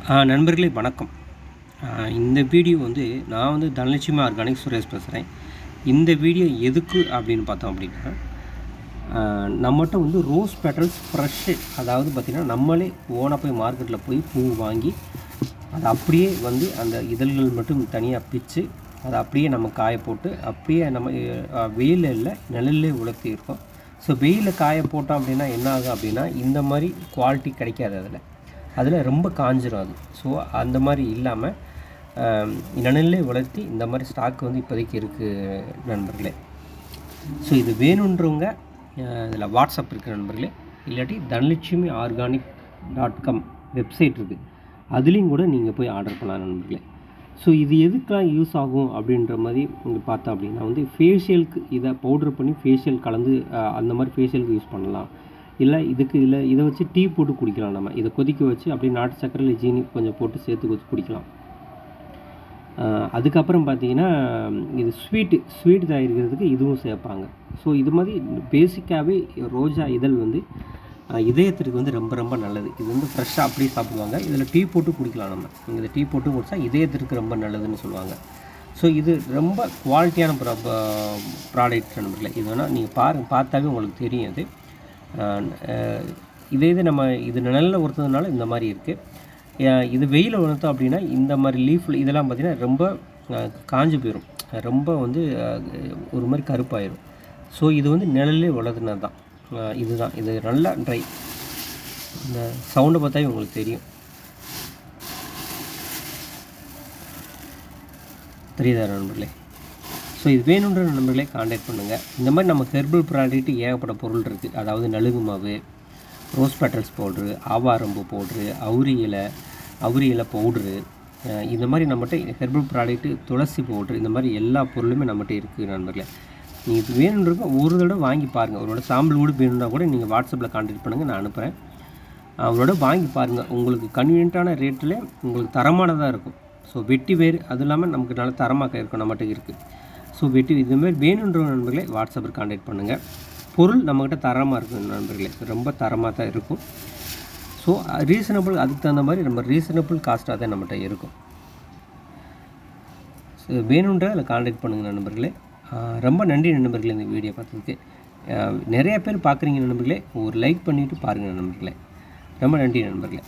நண்பர்களே வணக்கம். இந்த வீடியோ வந்து நான் வந்து தனலட்சுமி ஆர்கானிக் சுரேஷ் பேசுகிறேன். இந்த வீடியோ எதுக்கு அப்படின்னு பார்த்தோம் அப்படின்னா, நம்மகிட்ட வந்து ரோஸ் பெட்டல்ஸ் ஃப்ரெஷ்ஷு, அதாவது பார்த்திங்கன்னா நம்மளே ஓனாக போய் மார்க்கெட்டில் போய் பூ வாங்கி அதை அப்படியே வந்து அந்த இதழ்கள் மட்டும் தனியாக பிச்சு அதை அப்படியே நம்ம காய போட்டு அப்படியே நம்ம வெயிலில் இல்லை நிழல்லே உலர்த்தி இருக்கோம். ஸோ வெயிலில் காய போட்டோம் அப்படின்னா என்ன ஆகும் அப்படின்னா, இந்த மாதிரி குவாலிட்டி கிடைக்காது. அதில் ரொம்ப காஞ்சிரும் அது. ஸோ அந்த மாதிரி இல்லாமல் நிழல்லே உலர்த்தி இந்த மாதிரி ஸ்டாக் வந்து இப்போதைக்கு இருக்குது நண்பர்களே. ஸோ இது வேணுன்றவங்க இதில் வாட்ஸ்அப் இருக்குது நண்பர்களே, இல்லாட்டி தனலட்சுமி ஆர்கானிக்.com வெப்சைட் இருக்குது, அதுலேயும் கூட நீங்கள் போய் ஆர்டர் பண்ணலாம் நண்பர்களே. ஸோ இது எதுக்கெலாம் யூஸ் ஆகும் அப்படின்ற மாதிரி நீங்கள் பார்த்தோம் அப்படின்னா வந்து ஃபேஷியலுக்கு இதை பவுட்ரு பண்ணி ஃபேஷியல் கலந்து அந்த மாதிரி ஃபேஷியலுக்கு யூஸ் பண்ணலாம். இல்லை இதை வச்சு டீ போட்டு குடிக்கலாம். நம்ம இதை கொதிக்க வச்சு அப்படியே நாட்டு சக்கரையில் ஜீனி கொஞ்சம் போட்டு சேர்த்து வச்சு குடிக்கலாம். அதுக்கப்புறம் பார்த்திங்கன்னா இது ஸ்வீட் தயாரிக்கிறதுக்கு இதுவும் சேர்ப்பாங்க. ஸோ இது மாதிரி பேசிக்காகவே ரோஜா இதழ் வந்து இதயத்திற்கு வந்து ரொம்ப ரொம்ப நல்லது. இது வந்து ஃப்ரெஷ்ஷாக அப்படியே சாப்பிடுவாங்க. இதில் டீ போட்டு குடிக்கலாம். நம்ம இதை டீ போட்டு குடித்தா இதயத்திற்கு ரொம்ப நல்லதுன்னு சொல்லுவாங்க. ஸோ இது ரொம்ப குவாலிட்டியான ப்ராடக்ட் நண்பர்களே. இது வேணால் நீங்கள் பார்த்தாவே உங்களுக்கு தெரியும். அது இது நம்ம இது நிழலில் உறுத்துறதுனால இந்த மாதிரி இருக்குது. இது வெயிலில் உணர்த்தோம் அப்படின்னா இந்த மாதிரி லீஃபில் இதெல்லாம் பார்த்திங்கன்னா ரொம்ப காஞ்சி போயிடும், ரொம்ப வந்து ஒரு மாதிரி கருப்பாயிடும். ஸோ இது வந்து நிழல்லே வளர்த்துனது தான். இது நல்லா ட்ரை. இந்த சவுண்டை பார்த்தாவே உங்களுக்கு தெரியும், தெரியுதா நண்பர்களே? ஸோ இது வேணுன்ற நண்பர்களே கான்டாக்ட் பண்ணுங்கள். இந்த மாதிரி நம்ம ஹெர்பல் ப்ராடக்ட் ஏகப்பட்ட பொருள் இருக்குது. அதாவது நலுங்கு மாவு, ரோஸ் பெட்டல்ஸ் பவுட்ரு, ஆவாரம்பூ பவுட்ரு, அவுரி இலை பவுட்ரு, இந்த மாதிரி நம்மகிட்ட ஹெர்பல் ப்ராடக்ட்டு, துளசி பவுட்ரு, இந்த மாதிரி எல்லா பொருளுமே நம்மகிட்ட இருக்குது நண்பர்களே. நீங்கள் இது வேணுன்றப்ப ஒரு தடவை வாங்கி பாருங்கள். அவரோட சாம்பிள் கூட வேணும்னா கூட நீங்கள் வாட்ஸ்அப்பில் கான்டாக்ட் பண்ணுங்கள், நான் அனுப்புகிறேன். அவரோட வாங்கி பாருங்கள். உங்களுக்கு கன்வீனியன்ட்டான ரேட்டில் உங்களுக்கு தரமானதாக இருக்கும். ஸோ வெட்டி வேறு அதுவும் இல்லாமல் நமக்கு நல்ல தரமாக இருக்கும், நம்மகிட்ட இருக்குது. ஸோ இதுமாதிரி வேணுன்ற நண்பர்களே வாட்ஸ்அப்பில் கான்டாக்ட் பண்ணுங்கள். பொருள் நம்மக்கிட்ட தரமாக இருக்கும் நண்பர்களே, ரொம்ப தரமாக தான் இருக்கும். ஸோ அதுக்கு தகுந்த மாதிரி நம்ம ரீசனபிள் காஸ்ட்டாக தான் நம்மகிட்ட இருக்கும். ஸோ வேணுன்ற அதில் கான்டாக்ட் பண்ணுங்கள் நண்பர்களே. ரொம்ப நன்றி நண்பர்களே இந்த வீடியோ பார்த்ததுக்கு. நிறைய பேர் பார்க்குறீங்க நண்பர்களே, ஒரு லைக் பண்ணிவிட்டு பாருங்கள் நண்பர்களே. ரொம்ப நன்றி நண்பர்களே.